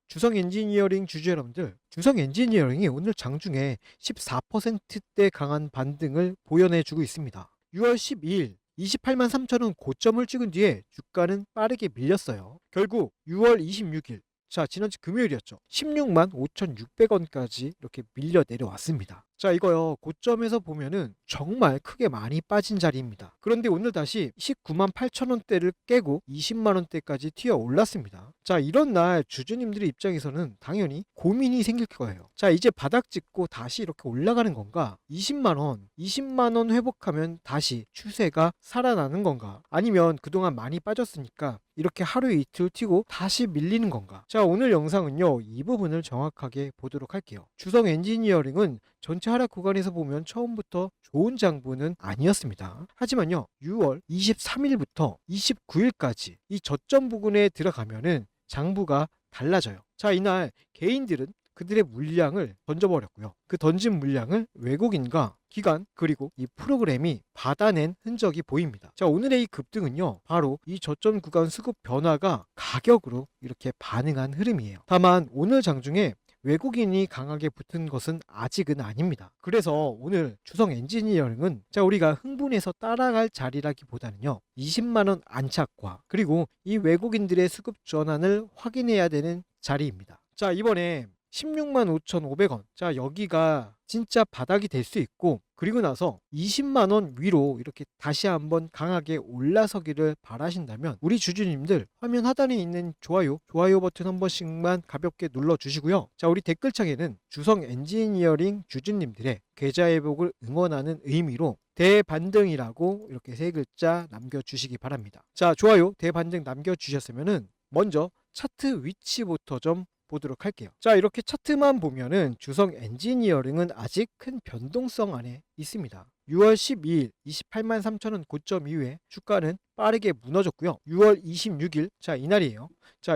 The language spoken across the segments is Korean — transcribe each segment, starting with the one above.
주성 엔지니어링 주주 여러분들, 주성 엔지니어링이 오늘 장중에 14%대 강한 반등을 보여내주고 있습니다. 6월 12일 28만 3천원 고점을 찍은 뒤에 주가는 빠르게 밀렸어요. 결국 6월 26일, 지난주 금요일이었죠. 16만 5,600원까지 이렇게 밀려 내려왔습니다. 이거요, 고점에서 보면은 정말 크게 많이 빠진 자리입니다. 그런데 오늘 다시 19만 8천원대를 깨고 20만원대까지 튀어 올랐습니다. 이런 날 주주님들의 입장에서는 당연히 고민이 생길 거예요. 이제 바닥 찍고 다시 이렇게 올라가는 건가? 20만원 회복하면 다시 추세가 살아나는 건가? 아니면 그동안 많이 빠졌으니까 이렇게 하루 이틀 튀고 다시 밀리는 건가? 오늘 영상은요, 이 부분을 정확하게 보도록 할게요. 주성 엔지니어링은 전체 하락 구간에서 보면 처음부터 좋은 장부는 아니었습니다. 하지만요, 6월 23일부터 29일까지 이 저점 부근에 들어가면은 장부가 달라져요. 이날 개인들은 그들의 물량을 던져버렸고요. 그 던진 물량을 외국인과 기관 그리고 이 프로그램이 받아낸 흔적이 보입니다. 오늘의 이 급등은요, 바로 이 저점 구간 수급 변화가 가격으로 이렇게 반응한 흐름이에요. 다만 오늘 장중에 외국인이 강하게 붙은 것은 아직은 아닙니다. 그래서 오늘 주성 엔지니어링은 우리가 흥분해서 따라갈 자리라기보다는요, 20만원 안착과 그리고 이 외국인들의 수급 전환을 확인해야 되는 자리입니다. 이번에 16만 5,500원. 여기가 진짜 바닥이 될 수 있고, 그리고 나서 20만원 위로 이렇게 다시 한번 강하게 올라서기를 바라신다면 우리 주주님들 화면 하단에 있는 좋아요 버튼 한 번씩만 가볍게 눌러주시고요. 우리 댓글창에는 주성 엔지니어링 주주님들의 계좌 회복을 응원하는 의미로 대반등이라고 이렇게 세 글자 남겨주시기 바랍니다. 좋아요 대반등 남겨주셨으면은 먼저 차트 위치부터 좀 보도록 할게요. 이렇게 차트만 보면은 주성 엔지니어링은 아직 큰 변동성 안에 있습니다. 6월 12일 28만 3천원 고점 이후에 주가는 빠르게 무너졌고요. 6월 26일 이날이에요.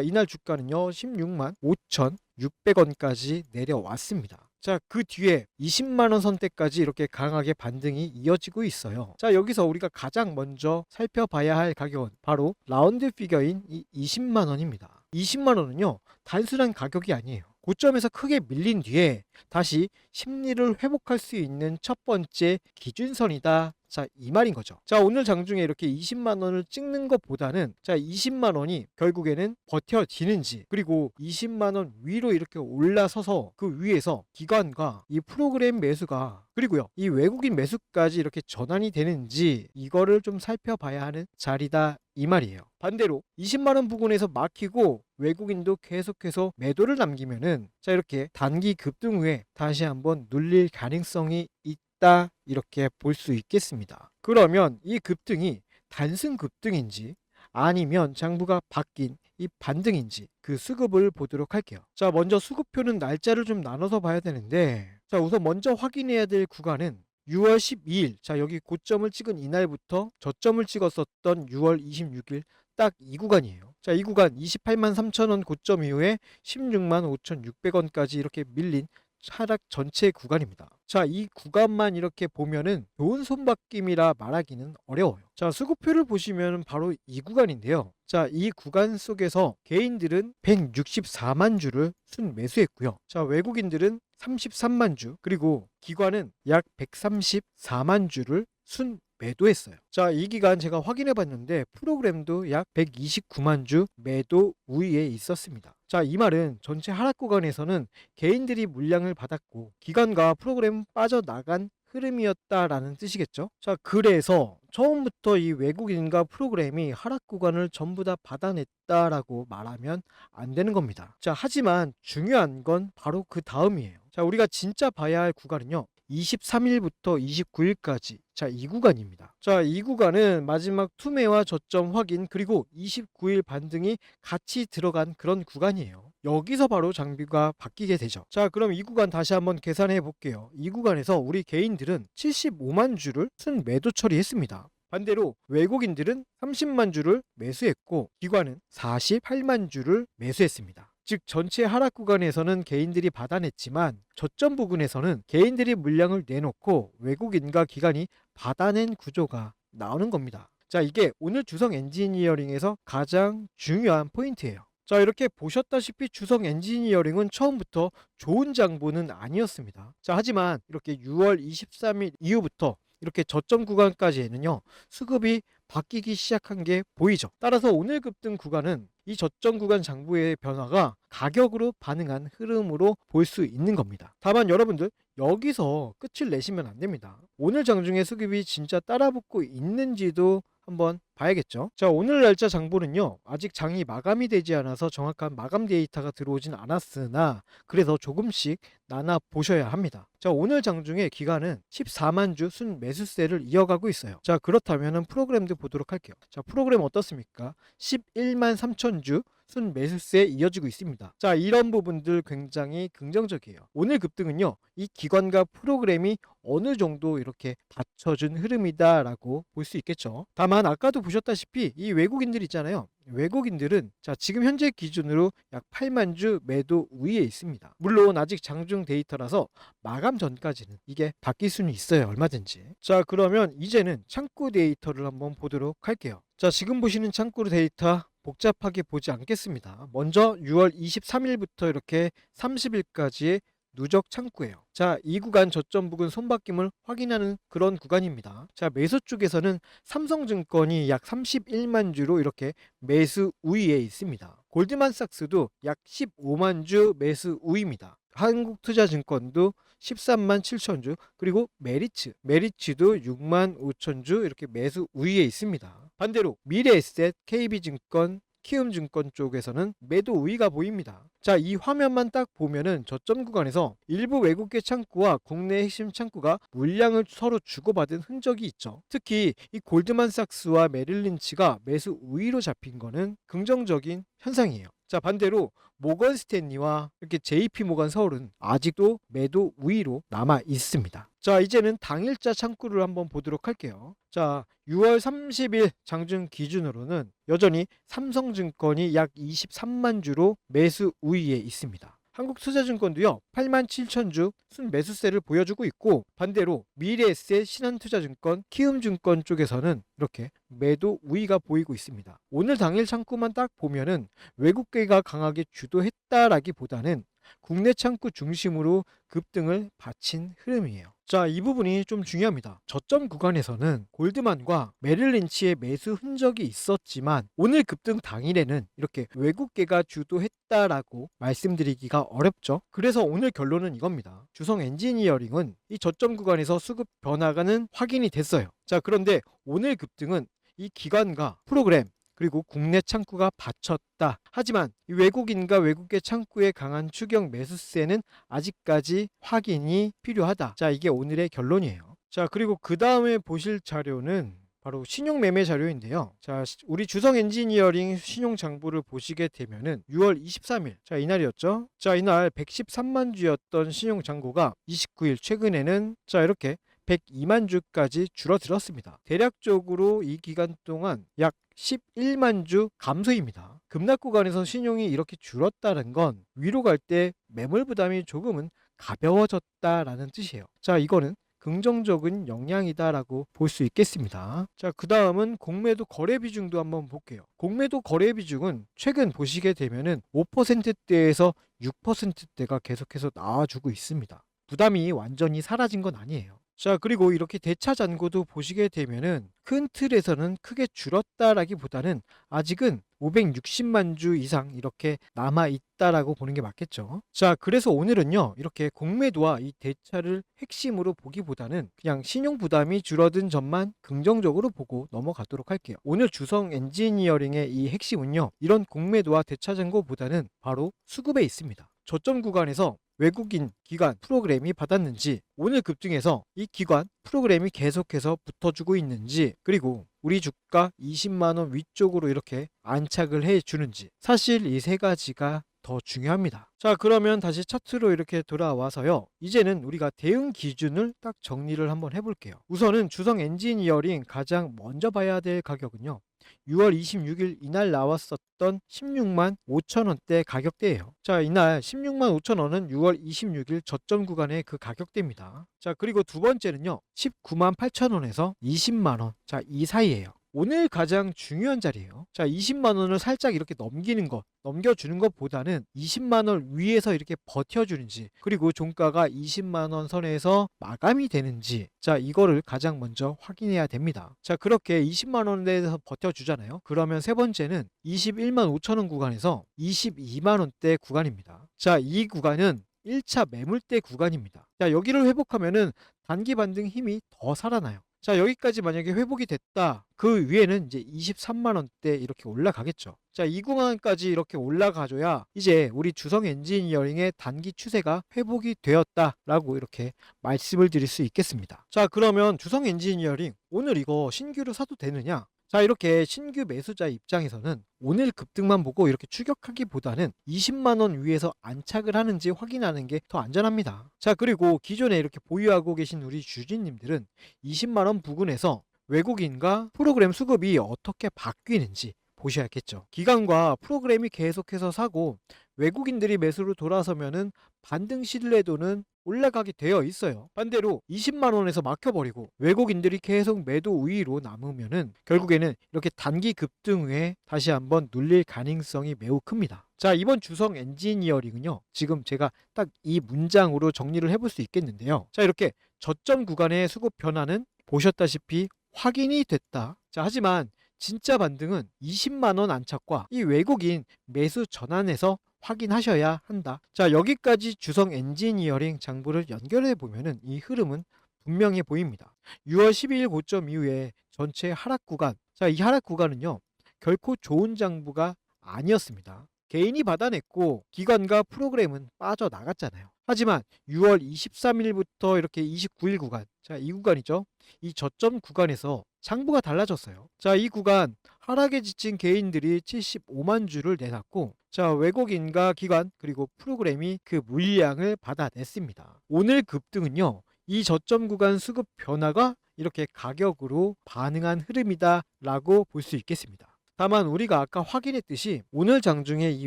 이날 주가는요 16만 5,600원까지 내려왔습니다. 그 뒤에 20만원 선대까지 이렇게 강하게 반등이 이어지고 있어요. 여기서 우리가 가장 먼저 살펴봐야 할 가격은 바로 라운드 피겨인 이 20만원입니다. 20만원은요 단순한 가격이 아니에요. 고점에서 크게 밀린 뒤에 다시 심리를 회복할 수 있는 첫 번째 기준선이다. 이 말인 거죠. 오늘 장중에 이렇게 20만원을 찍는 것보다는 20만원이 결국에는 버텨지는지, 그리고 20만원 위로 이렇게 올라서서 그 위에서 기관과 이 프로그램 매수가 그리고요 이 외국인 매수까지 이렇게 전환이 되는지, 이거를 좀 살펴봐야 하는 자리다 이 말이에요. 반대로 20만원 부근에서 막히고 외국인도 계속해서 매도를 남기면은 이렇게 단기 급등 후에 다시 한번 눌릴 가능성이 있다, 이렇게 볼 수 있겠습니다. 그러면 이 급등이 단순 급등인지 아니면 장부가 바뀐 이 반등인지 그 수급을 보도록 할게요. 먼저 수급표는 날짜를 좀 나눠서 봐야 되는데, 우선 먼저 확인해야 될 구간은 6월 12일, 여기 고점을 찍은 이날부터 저점을 찍었었던 6월 26일 딱 이 구간이에요. 이 구간 28만 3천원 고점 이후에 16만 5,600원까지 이렇게 밀린 하락 전체 구간입니다. 이 구간만 이렇게 보면은 좋은 손바뀜이라 말하기는 어려워요. 수급표를 보시면 바로 이 구간인데요. 이 구간 속에서 개인들은 164만 주를 순매수했고요. 외국인들은 33만 주, 그리고 기관은 약 134만 주를 순매도했어요. 이 기간 제가 확인해 봤는데 프로그램도 약 129만 주 매도 우위에 있었습니다. 이 말은 전체 하락 구간에서는 개인들이 물량을 받았고 기관과 프로그램 빠져나간 흐름이었다라는 뜻이겠죠. 그래서 처음부터 이 외국인과 프로그램이 하락 구간을 전부 다 받아냈다라고 말하면 안 되는 겁니다. 하지만 중요한 건 바로 그 다음이에요. 우리가 진짜 봐야 할 구간은요 23일부터 29일까지 이 구간입니다. 이 구간은 마지막 투매와 저점 확인 그리고 29일 반등이 같이 들어간 그런 구간이에요. 여기서 바로 장비가 바뀌게 되죠. 그럼 이 구간 다시 한번 계산해 볼게요. 이 구간에서 우리 개인들은 75만 주를 순매도 처리했습니다. 반대로 외국인들은 30만 주를 매수했고 기관은 48만 주를 매수했습니다. 즉 전체 하락 구간에서는 개인들이 받아냈지만 저점 부근에서는 개인들이 물량을 내놓고 외국인과 기관이 받아낸 구조가 나오는 겁니다. 이게 오늘 주성 엔지니어링에서 가장 중요한 포인트예요. 자, 이렇게 보셨다시피 주성 엔지니어링은 처음부터 좋은 장보는 아니었습니다. 자, 하지만 이렇게 6월 23일 이후부터 이렇게 저점 구간까지는요, 수급이 바뀌기 시작한 게 보이죠. 따라서 오늘 급등 구간은 이 저점 구간 장부의 변화가 가격으로 반응한 흐름으로 볼 수 있는 겁니다. 다만 여러분들 여기서 끝을 내시면 안 됩니다. 오늘 장중에 수급이 진짜 따라붙고 있는지도 한번 봐야겠죠. 자, 오늘 날짜 장보는요, 아직 장이 마감이 되지 않아서 정확한 마감 데이터가 들어오진 않았으나 그래서 조금씩 나눠 보셔야 합니다. 자, 오늘 장중의 기간은 14만 주 순 매수세를 이어가고 있어요. 자, 그렇다면 프로그램도 보도록 할게요. 자, 프로그램 어떻습니까? 11만 3천 주 순 매수세에 이어지고 있습니다. 자, 이런 부분들 굉장히 긍정적이에요. 오늘 급등은요, 이 기관과 프로그램이 어느 정도 이렇게 받쳐준 흐름이다라고 볼 수 있겠죠. 다만 아까도 보셨다시피 이 외국인들 있잖아요. 외국인들은 자, 지금 현재 기준으로 약 8만 주 매도 우위에 있습니다. 물론 아직 장중 데이터라서 마감 전까지는 이게 바뀔 수는 있어요. 얼마든지. 자, 그러면 이제는 창구 데이터를 한번 보도록 할게요. 자, 지금 보시는 창구 데이터 복잡하게 보지 않겠습니다. 먼저 6월 23일부터 이렇게 30일까지의 누적 창구예요. 자, 이 구간 저점 부근 손바뀜을 확인하는 그런 구간입니다. 자, 매수 쪽에서는 삼성증권이 약 31만 주로 이렇게 매수 우위에 있습니다. 골드만삭스도 약 15만 주 매수 우위입니다. 한국투자증권도 13만 7천 주, 그리고 메리츠도 6만 5천 주 이렇게 매수 우위에 있습니다. 반대로 미래에셋, KB증권, 키움증권 쪽에서는 매도 우위가 보입니다. 자, 이 화면만 딱 보면은 저점 구간에서 일부 외국계 창구와 국내 핵심 창구가 물량을 서로 주고받은 흔적이 있죠. 특히 이 골드만삭스와 메릴린치가 매수 우위로 잡힌 거는 긍정적인 현상이에요. 자, 반대로 모건 스탠리와 이렇게 JP 모건 서울은 아직도 매도 우위로 남아 있습니다. 자, 이제는 당일자 창구를 한번 보도록 할게요. 자, 6월 30일 장중 기준으로는 여전히 삼성증권이 약 23만 주로 매수 우위에 있습니다. 한국투자증권도요, 8만 7천 주 순매수세를 보여주고 있고, 반대로 미래에셋, 신한투자증권, 키움증권 쪽에서는 이렇게 매도 우위가 보이고 있습니다. 오늘 당일 창구만 딱 보면은 외국계가 강하게 주도했다라기보다는 국내 창구 중심으로 급등을 받친 흐름이에요. 자, 이 부분이 좀 중요합니다. 저점 구간에서는 골드만과 메릴린치의 매수 흔적이 있었지만 오늘 급등 당일에는 이렇게 외국계가 주도했다라고 말씀드리기가 어렵죠. 그래서 오늘 결론은 이겁니다. 주성 엔지니어링은 이 저점 구간에서 수급 변화가는 확인이 됐어요. 자, 그런데 오늘 급등은 이 기관과 프로그램 그리고 국내 창구가 받쳤다. 하지만 외국인과 외국계 창구의 강한 추격 매수세는 아직까지 확인이 필요하다. 자, 이게 오늘의 결론이에요. 자, 그리고 그 다음에 보실 자료는 바로 신용 매매 자료인데요. 자, 우리 주성 엔지니어링 신용 장부를 보시게 되면은 6월 23일. 자, 이날이었죠. 자, 이날 113만 주였던 신용 잔고가 29일 최근에는 자, 이렇게 102만 주까지 줄어들었습니다. 대략적으로 이 기간 동안 약 11만 주 감소입니다. 급락 구간에서 신용이 이렇게 줄었다는 건 위로 갈 때 매물 부담이 조금은 가벼워졌다라는 뜻이에요. 자, 이거는 긍정적인 영향이다라고 볼 수 있겠습니다. 자, 그 다음은 공매도 거래 비중도 한번 볼게요. 공매도 거래 비중은 최근 보시게 되면은 5%대에서 6%대가 계속해서 나와주고 있습니다. 부담이 완전히 사라진 건 아니에요. 자, 그리고 이렇게 대차 잔고도 보시게 되면은 큰 틀에서는 크게 줄었다라기보다는 아직은 560만 주 이상 이렇게 남아 있다라고 보는 게 맞겠죠. 자, 그래서 오늘은요, 이렇게 공매도와 이 대차를 핵심으로 보기보다는 그냥 신용 부담이 줄어든 점만 긍정적으로 보고 넘어가도록 할게요. 오늘 주성 엔지니어링의 이 핵심은요, 이런 공매도와 대차 잔고보다는 바로 수급에 있습니다. 저점 구간에서 외국인 기관 프로그램이 받았는지, 오늘 급등해서 이 기관 프로그램이 계속해서 붙어주고 있는지, 그리고 우리 주가 20만원 위쪽으로 이렇게 안착을 해주는지, 사실 이 세 가지가 더 중요합니다. 자, 그러면 다시 차트로 이렇게 돌아와서요, 이제는 우리가 대응 기준을 딱 정리를 한번 해볼게요. 우선은 주성 엔지니어링 가장 먼저 봐야 될 가격은요, 6월 26일 이날 나왔었던 16만 5천 원대 가격대예요. 자, 이날 16만 5천 원은 6월 26일 저점 구간의 그 가격대입니다. 자, 그리고 두 번째는요, 19만 8천 원에서 20만 원. 자, 이 사이예요. 오늘 가장 중요한 자리예요. 자, 20만 원을 살짝 이렇게 넘겨주는 것보다는 20만 원 위에서 이렇게 버텨주는지, 그리고 종가가 20만 원 선에서 마감이 되는지, 자, 이거를 가장 먼저 확인해야 됩니다. 자, 그렇게 20만 원대에서 버텨주잖아요. 그러면 세 번째는 21만 5천 원 구간에서 22만 원대 구간입니다. 자, 이 구간은 1차 매물대 구간입니다. 자, 여기를 회복하면은 단기 반등 힘이 더 살아나요. 자, 여기까지 만약에 회복이 됐다. 그 위에는 이제 23만 원대 이렇게 올라가겠죠. 자, 이 구간까지 이렇게 올라가줘야 이제 우리 주성 엔지니어링의 단기 추세가 회복이 되었다라고 이렇게 말씀을 드릴 수 있겠습니다. 자, 그러면 주성 엔지니어링 오늘 이거 신규로 사도 되느냐? 자, 이렇게 신규 매수자 입장에서는 오늘 급등만 보고 이렇게 추격하기보다는 20만 원 위에서 안착을 하는지 확인하는 게 더 안전합니다. 자, 그리고 기존에 이렇게 보유하고 계신 우리 주주님들은 20만 원 부근에서 외국인과 프로그램 수급이 어떻게 바뀌는지 보셔야겠죠. 기관과 프로그램이 계속해서 사고 외국인들이 매수로 돌아서면은 반등 신뢰도는 올라가게 되어 있어요. 반대로 20만 원에서 막혀버리고 외국인들이 계속 매도 우위로 남으면은 결국에는 이렇게 단기 급등 후에 다시 한번 눌릴 가능성이 매우 큽니다. 자, 이번 주성 엔지니어링은요, 지금 제가 딱 이 문장으로 정리를 해볼 수 있겠는데요. 자, 이렇게 저점 구간의 수급 변화는 보셨다시피 확인이 됐다. 자, 하지만 진짜 반등은 20만 원 안착과 이 외국인 매수 전환에서 확인하셔야 한다. 자, 여기까지 주성 엔지니어링 장부를 연결해 보면은 이 흐름은 분명해 보입니다. 6월 12일 고점 이후에 전체 하락 구간. 자, 이 하락 구간은요, 결코 좋은 장부가 아니었습니다. 개인이 받아냈고 기관과 프로그램은 빠져나갔잖아요. 하지만 6월 23일부터 이렇게 29일 구간, 자, 이 구간이죠. 이 저점 구간에서 장부가 달라졌어요. 자, 이 구간 하락에 지친 개인들이 75만 주를 내놨고, 자, 외국인과 기관 그리고 프로그램이 그 물량을 받아냈습니다. 오늘 급등은요, 이 저점 구간 수급 변화가 이렇게 가격으로 반응한 흐름이다라고 볼 수 있겠습니다. 다만 우리가 아까 확인했듯이 오늘 장중에 이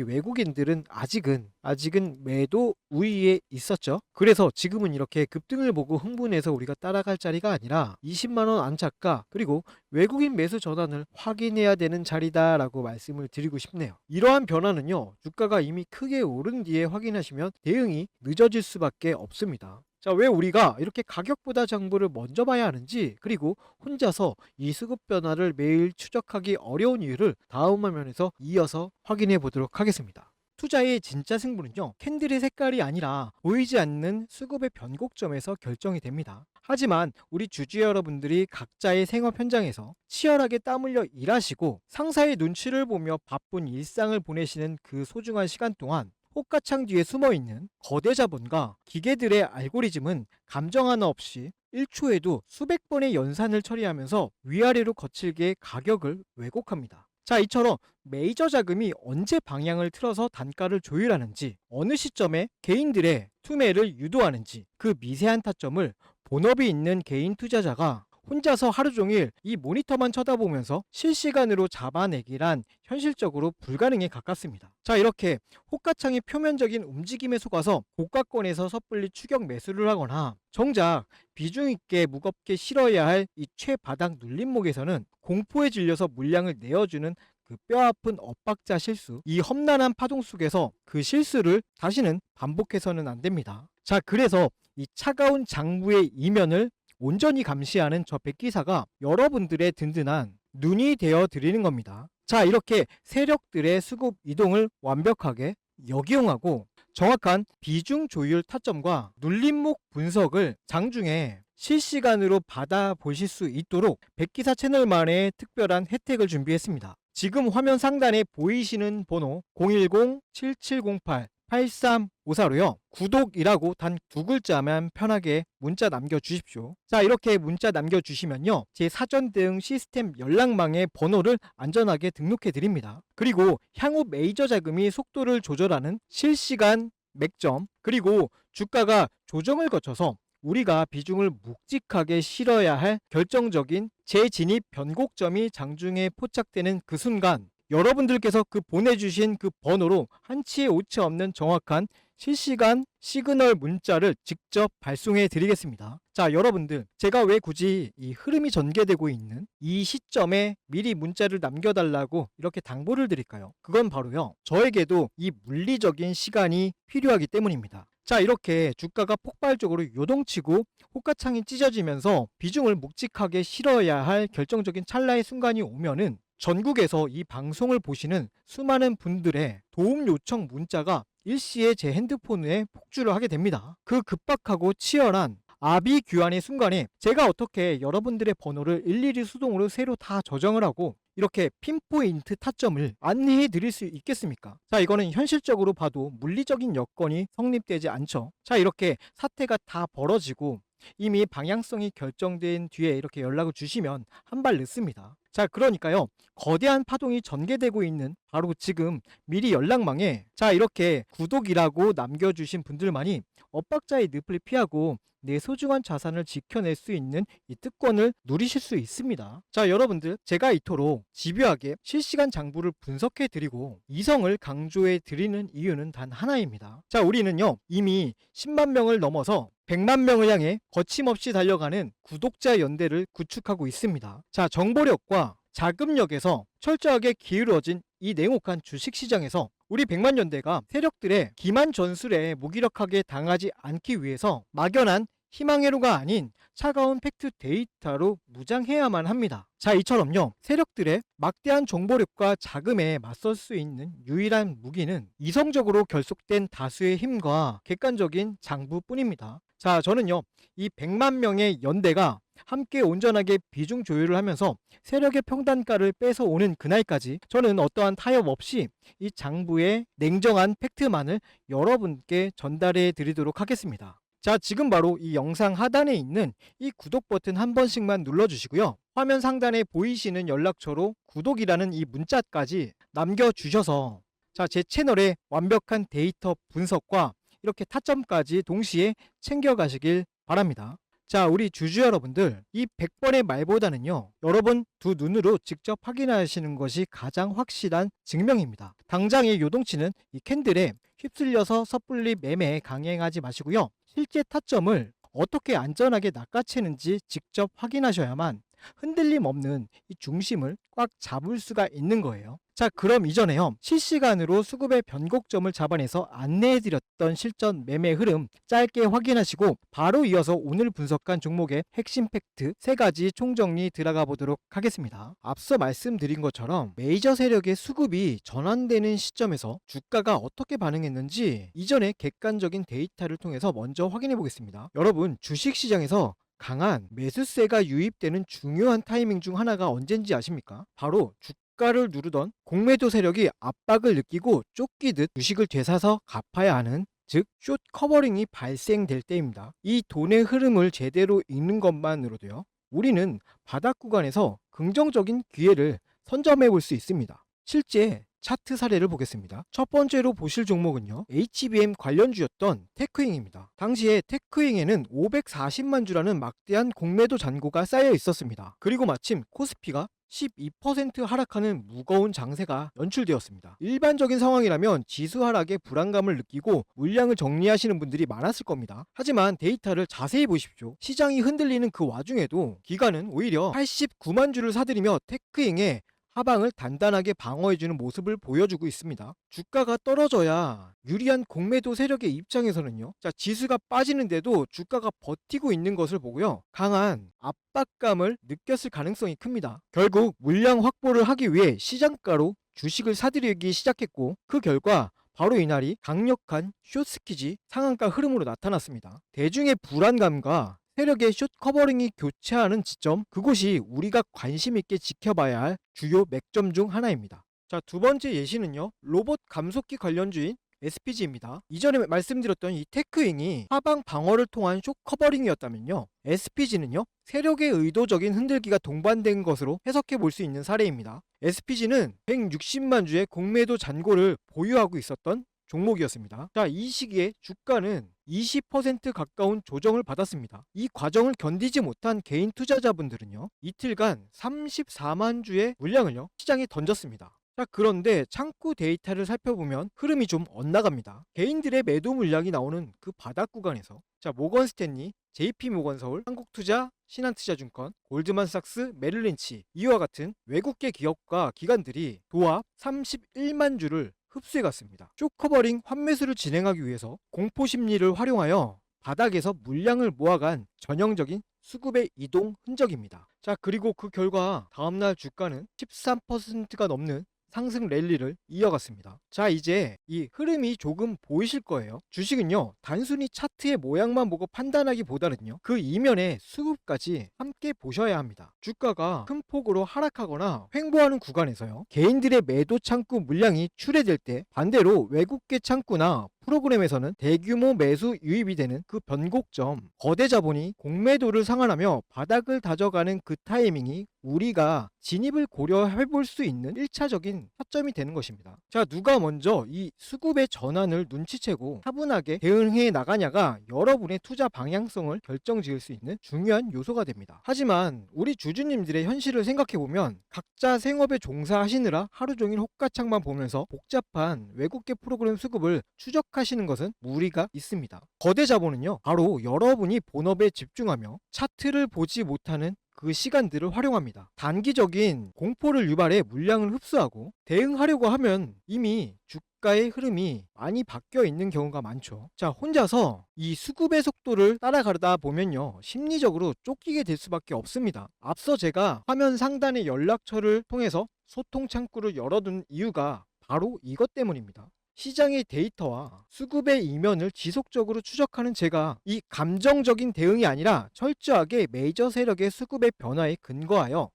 외국인들은 아직은 매도 우위에 있었죠. 그래서 지금은 이렇게 급등을 보고 흥분해서 우리가 따라갈 자리가 아니라 20만 원 안착가 그리고 외국인 매수 전환을 확인해야 되는 자리다라고 말씀을 드리고 싶네요. 이러한 변화는요, 주가가 이미 크게 오른 뒤에 확인하시면 대응이 늦어질 수밖에 없습니다. 자, 왜 우리가 이렇게 가격보다 장부를 먼저 봐야 하는지, 그리고 혼자서 이 수급 변화를 매일 추적하기 어려운 이유를 다음 화면에서 이어서 확인해 보도록 하겠습니다. 투자의 진짜 승부는요, 캔들의 색깔이 아니라 보이지 않는 수급의 변곡점에서 결정이 됩니다. 하지만 우리 주주 여러분들이 각자의 생업 현장에서 치열하게 땀 흘려 일하시고 상사의 눈치를 보며 바쁜 일상을 보내시는 그 소중한 시간 동안 호가창 뒤에 숨어있는 거대 자본과 기계들의 알고리즘은 감정 하나 없이 1초에도 수백 번의 연산을 처리하면서 위아래로 거칠게 가격을 왜곡합니다. 자, 이처럼 메이저 자금이 언제 방향을 틀어서 단가를 조율하는지, 어느 시점에 개인들의 투매를 유도하는지 그 미세한 타점을 본업이 있는 개인 투자자가 혼자서 하루 종일 이 모니터만 쳐다보면서 실시간으로 잡아내기란 현실적으로 불가능에 가깝습니다. 자, 이렇게 호가창의 표면적인 움직임에 속아서 고가권에서 섣불리 추격 매수를 하거나 정작 비중 있게 무겁게 실어야 할 이 최바닥 눌림목에서는 공포에 질려서 물량을 내어주는 그 뼈아픈 엇박자 실수, 이 험난한 파동 속에서 그 실수를 다시는 반복해서는 안 됩니다. 자, 그래서 이 차가운 장부의 이면을 온전히 감시하는 저 백기사가 여러분들의 든든한 눈이 되어 드리는 겁니다. 자, 이렇게 세력들의 수급 이동을 완벽하게 역이용하고 정확한 비중 조율 타점과 눌림목 분석을 장중에 실시간으로 받아보실 수 있도록 백기사 채널만의 특별한 혜택을 준비했습니다. 지금 화면 상단에 보이시는 번호 010-7708-8354로요. 구독이라고 단 두 글자만 편하게 문자 남겨주십시오. 자, 이렇게 문자 남겨주시면요, 제 사전 대응 시스템 연락망에 번호를 안전하게 등록해 드립니다. 그리고 향후 메이저 자금이 속도를 조절하는 실시간 맥점, 그리고 주가가 조정을 거쳐서 우리가 비중을 묵직하게 실어야 할 결정적인 재진입 변곡점이 장중에 포착되는 그 순간 여러분들께서 그 보내주신 그 번호로 한치의 오차 없는 정확한 실시간 시그널 문자를 직접 발송해 드리겠습니다. 자, 여러분들, 제가 왜 굳이 이 흐름이 전개되고 있는 이 시점에 미리 문자를 남겨달라고 이렇게 당부를 드릴까요? 그건 바로요, 저에게도 이 물리적인 시간이 필요하기 때문입니다. 자, 이렇게 주가가 폭발적으로 요동치고 호가창이 찢어지면서 비중을 묵직하게 실어야 할 결정적인 찰나의 순간이 오면은 전국에서 이 방송을 보시는 수많은 분들의 도움 요청 문자가 일시에 제 핸드폰에 폭주를 하게 됩니다. 그 급박하고 치열한 아비 규환의 순간에 제가 어떻게 여러분들의 번호를 일일이 수동으로 새로 다 저장을 하고 이렇게 핀포인트 타점을 안내해 드릴 수 있겠습니까? 자, 이거는 현실적으로 봐도 물리적인 여건이 성립되지 않죠. 자, 이렇게 사태가 다 벌어지고 이미 방향성이 결정된 뒤에 이렇게 연락을 주시면 한 발 늦습니다. 자, 그러니까요, 거대한 파동이 전개되고 있는 바로 지금 미리 연락망에 자, 이렇게 구독이라고 남겨주신 분들만이 엇박자의 늪을 피하고 내 소중한 자산을 지켜낼 수 있는 이 특권을 누리실 수 있습니다. 자, 여러분들, 제가 이토록 집요하게 실시간 장부를 분석해 드리고 이성을 강조해 드리는 이유는 단 하나입니다. 자, 우리는요, 이미 10만 명을 넘어서 100만 명을 향해 거침없이 달려가는 구독자 연대를 구축하고 있습니다. 자, 정보력과 자금력에서 철저하게 기울어진 이 냉혹한 주식시장에서 우리 100만 연대가 세력들의 기만 전술에 무기력하게 당하지 않기 위해서 막연한 희망회로가 아닌 차가운 팩트 데이터로 무장해야만 합니다. 자, 이처럼요, 세력들의 막대한 정보력과 자금에 맞설 수 있는 유일한 무기는 이성적으로 결속된 다수의 힘과 객관적인 장부뿐입니다. 자, 저는요, 이 100만 명의 연대가 함께 온전하게 비중 조율을 하면서 세력의 평단가를 뺏어오는 그날까지 저는 어떠한 타협 없이 이 장부의 냉정한 팩트만을 여러분께 전달해 드리도록 하겠습니다. 자, 지금 바로 이 영상 하단에 있는 이 구독 버튼 한 번씩만 눌러주시고요, 화면 상단에 보이시는 연락처로 구독이라는 이 문자까지 남겨주셔서 자, 제 채널의 완벽한 데이터 분석과 이렇게 타점까지 동시에 챙겨가시길 바랍니다. 자, 우리 주주 여러분들, 이 100번의 말보다는요, 여러분 두 눈으로 직접 확인하시는 것이 가장 확실한 증명입니다. 당장의 요동치는 이 캔들에 휩쓸려서 섣불리 매매 강행하지 마시고요, 실제 타점을 어떻게 안전하게 낚아채는지 직접 확인하셔야만 흔들림 없는 이 중심을 꽉 잡을 수가 있는 거예요. 자, 그럼 이전에요, 실시간으로 수급의 변곡점을 잡아내서 안내해드렸던 실전 매매 흐름 짧게 확인하시고 바로 이어서 오늘 분석한 종목의 핵심 팩트 3가지 총정리 들어가 보도록 하겠습니다. 앞서 말씀드린 것처럼 메이저 세력의 수급이 전환되는 시점에서 주가가 어떻게 반응했는지 이전의 객관적인 데이터를 통해서 먼저 확인해 보겠습니다. 여러분, 주식시장에서 강한 매수세가 유입되는 중요한 타이밍 중 하나가 언젠지 아십니까? 바로 주가를 누르던 공매도 세력이 압박을 느끼고 쫓기듯 주식을 되사서 갚아야 하는, 즉 숏 커버링이 발생될 때입니다. 이 돈의 흐름을 제대로 읽는 것만으로도요, 우리는 바닥 구간에서 긍정적인 기회를 선점해 볼 수 있습니다. 실제 차트 사례를 보겠습니다. 첫 번째로 보실 종목은요, HBM 관련주였던 테크잉입니다. 당시에 테크잉에는 540만 주라는 막대한 공매도 잔고가 쌓여 있었습니다. 그리고 마침 코스피가 12% 하락하는 무거운 장세가 연출되었습니다. 일반적인 상황이라면 지수 하락에 불안감을 느끼고 물량을 정리하시는 분들이 많았을 겁니다. 하지만 데이터를 자세히 보십시오. 시장이 흔들리는 그 와중에도 기관은 오히려 89만 주를 사들이며 테크잉의 하방을 단단하게 방어해주는 모습을 보여주고 있습니다. 주가가 떨어져야 유리한 공매도 세력의 입장에서는요, 자, 지수가 빠지는데도 주가가 버티고 있는 것을 보고요, 강한 압박감을 느꼈을 가능성이 큽니다. 결국 물량 확보를 하기 위해 시장가로 주식을 사들이기 시작했고, 그 결과 바로 이날이 강력한 숏스키지 상한가 흐름으로 나타났습니다. 대중의 불안감과 세력의 숏 커버링이 교차하는 지점, 그곳이 우리가 관심 있게 지켜봐야 할 주요 맥점 중 하나입니다. 자, 두 번째 예시는요, 로봇 감속기 관련주인 SPG입니다. 이전에 말씀드렸던 이 테크잉이 하방 방어를 통한 숏 커버링이었다면요, SPG는요, 세력의 의도적인 흔들기가 동반된 것으로 해석해 볼 수 있는 사례입니다. SPG는 160만 주의 공매도 잔고를 보유하고 있었던 종목이었습니다. 자, 이 시기에 주가는 20% 가까운 조정을 받았습니다. 이 과정을 견디지 못한 개인 투자자분들은요, 이틀간 34만 주의 물량을요, 시장에 던졌습니다. 자, 그런데 창구 데이터를 살펴보면 흐름이 좀 엇나갑니다. 개인들의 매도 물량이 나오는 그 바닥 구간에서 모건 스탠리, JP 모건 서울, 한국투자, 신한투자증권, 골드만삭스, 메릴린치 이와 같은 외국계 기업과 기관들이 도합 31만 주를 흡수해 갔습니다. 쇼커버링 환매수를 진행하기 위해서 공포 심리를 활용하여 바닥에서 물량을 모아간 전형적인 수급의 이동 흔적입니다. 자, 그리고 그 결과 다음날 주가는 13%가 넘는 상승 랠리를 이어갔습니다. 자, 이제 이 흐름이 조금 보이실 거예요. 주식은요, 단순히 차트의 모양만 보고 판단하기보다는요, 그 이면의 수급까지 함께 보셔야 합니다. 주가가 큰 폭으로 하락하거나 횡보하는 구간에서요, 개인들의 매도 창구 물량이 출회될 때 반대로 외국계 창구나 프로그램에서는 대규모 매수 유입이 되는 그 변곡점, 거대 자본이 공매도를 상환하며 바닥을 다져가는 그 타이밍이 우리가 진입을 고려해 볼 수 있는 1차적인 타점이 되는 것입니다. 자, 누가 먼저 이 수급의 전환을 눈치채고 차분하게 대응해 나가냐가 여러분의 투자 방향성을 결정지을 수 있는 중요한 요소가 됩니다. 하지만 우리 주주님들의 현실을 생각해 보면 각자 생업에 종사하시느라 하루 종일 호가창만 보면서 복잡한 외국계 프로그램 수급을 추적하시는 것은 무리가 있습니다. 거대 자본은요, 바로 여러분이 본업에 집중하며 차트를 보지 못하는 그 시간들을 활용합니다. 단기적인 공포를 유발해 물량을 흡수하고 대응하려고 하면 이미 주가의 흐름이 많이 바뀌어 있는 경우가 많죠. 자, 혼자서 이 수급의 속도를 따라가다 보면요, 심리적으로 쫓기게 될 수밖에 없습니다. 앞서 제가 화면 상단의 연락처를 통해서 소통 창구를 열어둔 이유가 바로 이것 때문입니다. 시장의 데이터와 수급의 이면을 지속적으로 추적하는 제가 이 감정적인 대응이 아니라 철저하게 메이저 세력의 수급의 변화에 근거하여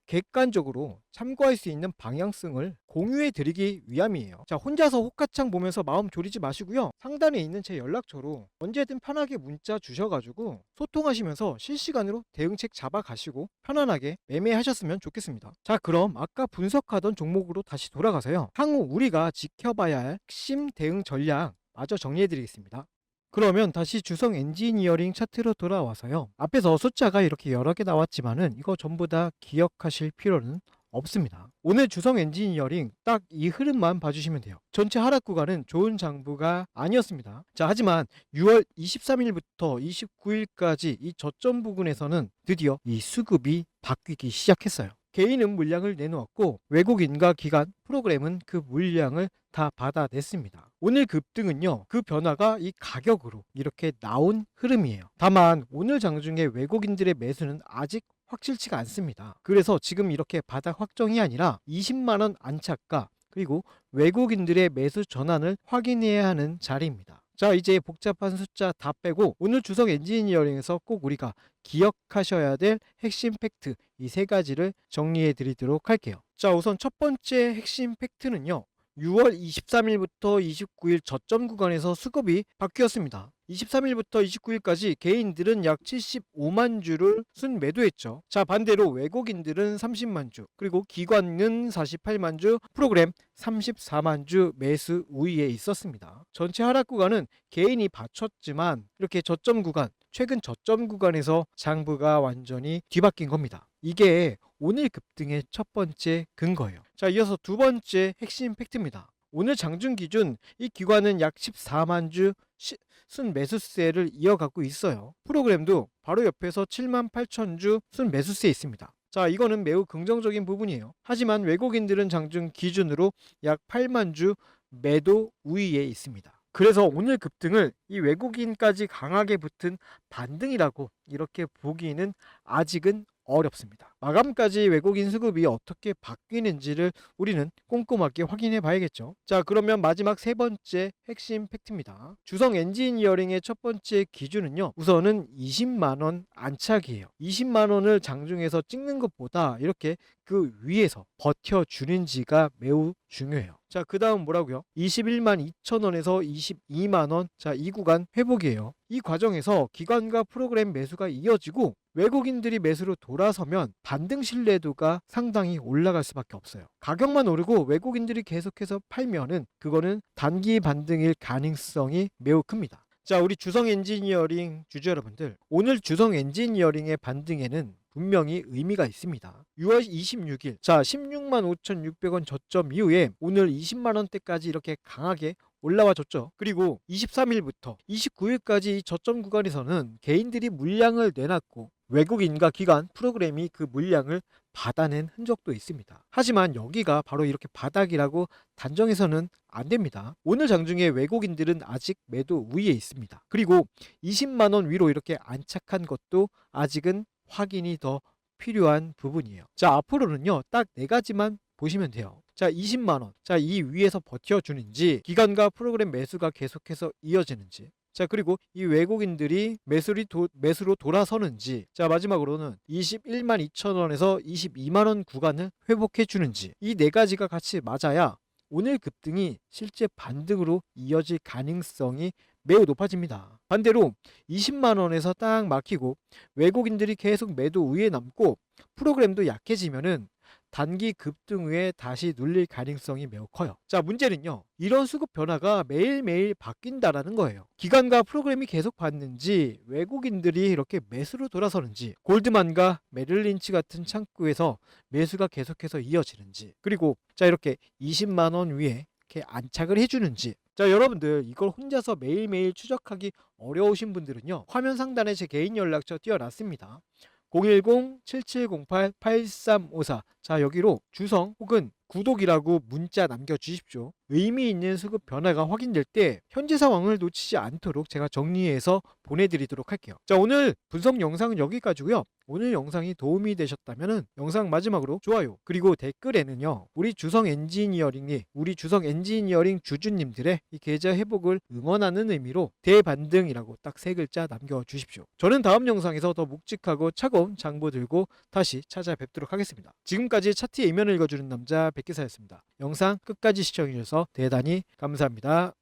객관적으로 참고할 수 있는 방향성을 공유해 드리기 위함이에요. 자, 혼자서 호가창 보면서 마음 졸이지 마시고요, 상단에 있는 제 연락처로 언제든 편하게 문자 주셔가지고 소통하시면서 실시간으로 대응책 잡아가시고 편안하게 매매하셨으면 좋겠습니다. 자, 그럼 아까 분석하던 종목으로 다시 돌아가서요, 향후 우리가 지켜봐야 할 핵심 대응 전략 마저 정리해 드리겠습니다. 그러면 다시 주성 엔지니어링 차트로 돌아와서요, 앞에서 숫자가 이렇게 여러 개 나왔지만은 이거 전부 다 기억하실 필요는 없습니다. 오늘 주성 엔지니어링 딱 이 흐름만 봐주시면 돼요. 전체 하락 구간은 좋은 장부가 아니었습니다. 자, 하지만 6월 23일부터 29일까지 이 저점 부근에서는 드디어 이 수급이 바뀌기 시작했어요. 개인은 물량을 내놓았고 외국인과 기관, 프로그램은 그 물량을 다 받아냈습니다. 오늘 급등은요, 그 변화가 이 가격으로 이렇게 나온 흐름이에요. 다만 오늘 장중에 외국인들의 매수는 아직 확실치가 않습니다. 그래서 지금 이렇게 바닥 확정이 아니라 20만원 안착가 그리고 외국인들의 매수 전환을 확인해야 하는 자리입니다. 자, 이제 복잡한 숫자 다 빼고 오늘 주성 엔지니어링에서 꼭 우리가 기억하셔야 될 핵심 팩트 이 세 가지를 정리해 드리도록 할게요. 자, 우선 첫 번째 핵심 팩트는요, 6월 23일부터 29일 저점 구간에서 수급이 바뀌었습니다. 23일부터 29일까지 개인들은 약 75만 주를 순매도했죠. 자, 반대로 외국인들은 30만 주, 그리고 기관은 48만 주, 프로그램 34만 주 매수 우위에 있었습니다. 전체 하락 구간은 개인이 받쳤지만 이렇게 저점 구간, 최근 저점 구간에서 장부가 완전히 뒤바뀐 겁니다. 이게 오늘 급등의 첫 번째 근거예요. 자, 이어서 두 번째 핵심 팩트입니다. 오늘 장중 기준 이 기관은 약 14만 주 순매수세를 이어가고 있어요. 프로그램도 바로 옆에서 7만 8천 주 순매수세에 있습니다. 자, 이거는 매우 긍정적인 부분이에요. 하지만 외국인들은 장중 기준으로 약 8만 주 매도 우위에 있습니다. 그래서 오늘 급등을 이 외국인까지 강하게 붙은 반등이라고 이렇게 보기는 아직은 어렵습니다. 마감까지 외국인 수급이 어떻게 바뀌는지를 우리는 꼼꼼하게 확인해 봐야겠죠. 자, 그러면 마지막 세 번째 핵심 팩트입니다. 주성 엔지니어링의 첫 번째 기준은요, 우선은 20만원 안착이에요. 20만원을 장중에서 찍는 것보다 이렇게 그 위에서 버텨주는지가 매우 중요해요. 자, 그 다음 뭐라고요? 21만 2천원에서 22만원. 자, 이 구간 회복이에요. 이 과정에서 기관과 프로그램 매수가 이어지고 외국인들이 매수로 돌아서면 반등 신뢰도가 상당히 올라갈 수밖에 없어요. 가격만 오르고 외국인들이 계속해서 팔면은 그거는 단기 반등일 가능성이 매우 큽니다. 자, 우리 주성 엔지니어링 주주 여러분들, 오늘 주성 엔지니어링의 반등에는 분명히 의미가 있습니다. 6월 26일, 자 16만 5,600원 저점 이후에 오늘 20만 원대까지 이렇게 강하게 올라와 줬죠. 그리고 23일부터 29일까지 이 저점 구간에서는 개인들이 물량을 내놨고 외국인과 기관 프로그램이 그 물량을 받아낸 흔적도 있습니다. 하지만 여기가 바로 이렇게 바닥이라고 단정해서는 안 됩니다. 오늘 장중에 외국인들은 아직 매도 우위에 있습니다. 그리고 20만 원 위로 이렇게 안착한 것도 아직은 확인이 더 필요한 부분이에요. 자, 앞으로는요, 딱 네 가지만 보시면 돼요. 자, 20만 원. 자, 이 위에서 버텨주는지, 기관과 프로그램 매수가 계속해서 이어지는지, 자, 그리고 이 외국인들이 매수로 돌아서는지, 자, 마지막으로는 21만 2천 원에서 22만 원 구간을 회복해 주는지, 이 네 가지가 같이 맞아야 오늘 급등이 실제 반등으로 이어질 가능성이 매우 높아집니다. 반대로 20만 원에서 딱 막히고 외국인들이 계속 매도 우위에 남고 프로그램도 약해지면은 단기 급등 후에 다시 눌릴 가능성이 매우 커요. 자, 문제는요, 이런 수급 변화가 매일매일 바뀐다라는 거예요. 기관과 프로그램이 계속 받는지 외국인들이 이렇게 매수로 돌아서는지, 골드만과 메릴린치 같은 창구에서 매수가 계속해서 이어지는지, 그리고 자 이렇게 20만 원 위에 이렇게 안착을 해주는지. 자, 여러분들 이걸 혼자서 매일매일 추적하기 어려우신 분들은요, 화면 상단에 제 개인 연락처 띄워놨습니다. 010-7708-8354. 자, 여기로 주성 혹은 구독이라고 문자 남겨주십시오. 의미 있는 수급 변화가 확인될 때 현재 상황을 놓치지 않도록 제가 정리해서 보내드리도록 할게요. 자, 오늘 분석 영상은 여기까지고요. 오늘 영상이 도움이 되셨다면 영상 마지막으로 좋아요, 그리고 댓글에는요, 우리 주성 엔지니어링 주주님들의 이 계좌 회복을 응원하는 의미로 대반등이라고 딱 세 글자 남겨주십시오. 저는 다음 영상에서 더 묵직하고 차가운 장보 들고 다시 찾아뵙도록 하겠습니다. 지금까지 차트의 이면을 읽어주는 남자 백기사였습니다. 영상 끝까지 시청해주셔서 대단히 감사합니다.